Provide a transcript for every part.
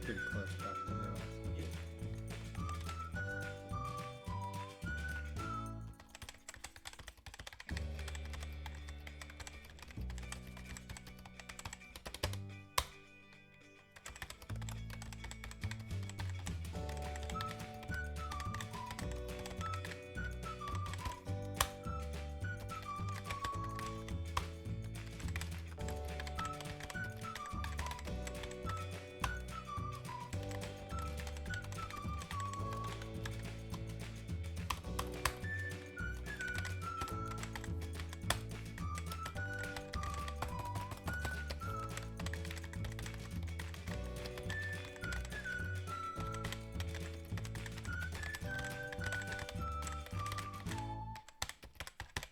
pretty close back to the last.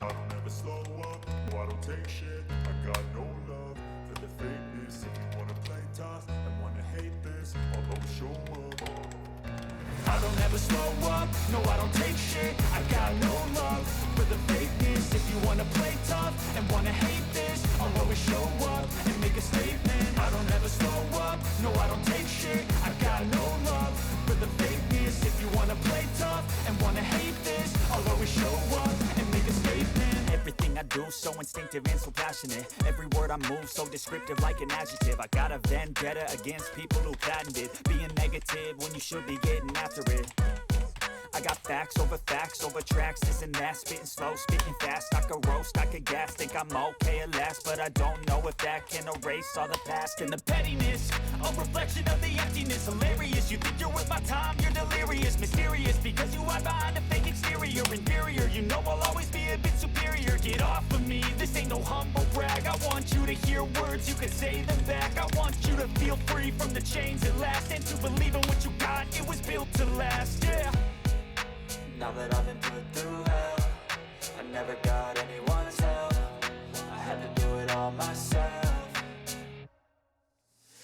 I don't ever slow up, no I don't take shit. I got no love for the fakeness. If you wanna play tough and wanna hate this, I'll always show up. I don't ever slow up, no I don't take shit. I got no love for the fakeness. If you wanna play tough and wanna hate this, I'll always show up and make a statement. I don't ever slow up, no I don't take shit. I got no love for the fakeness. If you wanna play tough and wanna hate this, I'll always show up and make a statement. Everything I do so instinctive and so passionate. Every word I move so descriptive like an adjective. I got a vendetta against people who patented being negative when you should be getting after it. I got facts over tracks, this and that. Spitting slow, speaking fast, I could roast, I could gas. Think I'm okay at last, but I don't know if that can erase all the past. And the pettiness, a reflection of the emptiness. Hilarious, you think you're worth my time, you're delirious. Mysterious, because you hide behind a fake exterior. Inferior, you know I'll always be a bit superior. Get off of me, this ain't no humble brag. I want you to hear words, you can say them back. I want you to feel free from the chains at last, and to believe in what you got, it was built to last, yeah. Now that I've been put through hell, I never got anyone's help. I had to do it all myself.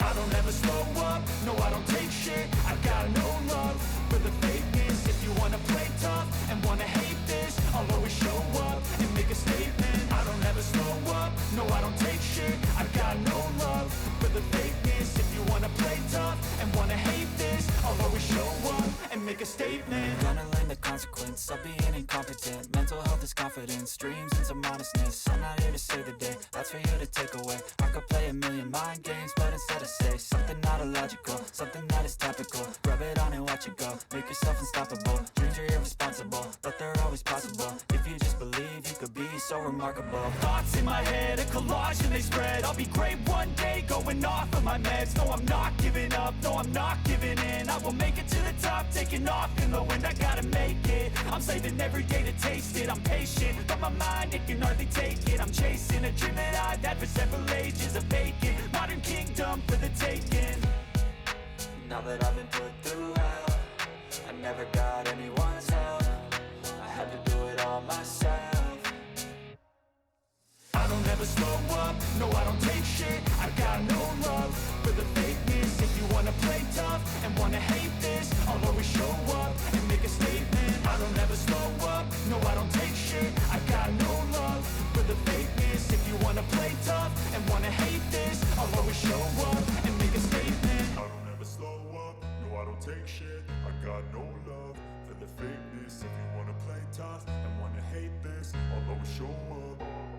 I don't ever slow up, no I don't take shit. I got no love for the fakeness. If you wanna play tough and wanna hate this, I'll always show up and make a statement. I don't ever slow up, no I don't take shit. I got no love for the fakeness. If you wanna play tough and wanna hate this, I'll always show up and make a statement. Gonna learn the consequence of being incompetent. Mental health is confidence, dreams into modestness. I'm not here to save the day, that's for you to take away. I could play a million mind games, but instead I say something not illogical, something that is topical. Rub it on and watch it go, make yourself unstoppable. Dreams are irresponsible, but they're always possible. If you just believe, you could be so remarkable. Thoughts in my head, a collage and they spread. I'll be great one day, going off of my meds. No, I'm not giving up, no, I'm not giving in. I will make it to the top, taking off in the wind. I gotta make it, I'm saving every day to taste it. I'm patient, but my mind, it can hardly take it. I'm chasing a dream that I've had for several ages. A vacant, modern kingdom for the taking. Now that I've been put through hell, I never got anyone's help. I had to do it all myself. I don't ever slow up, no I don't take shit. I got no love for the fakeness. If you wanna play tough and wanna hate this, I'll always show up and make a statement. I don't ever slow up, no I don't take shit. I got no love for the fakeness. If you wanna play tough and wanna hate this, I'll always show up and make a statement. I don't ever slow up, no I don't take shit. I got no love for the fakeness. If you wanna play tough and wanna hate this, I'll always show up.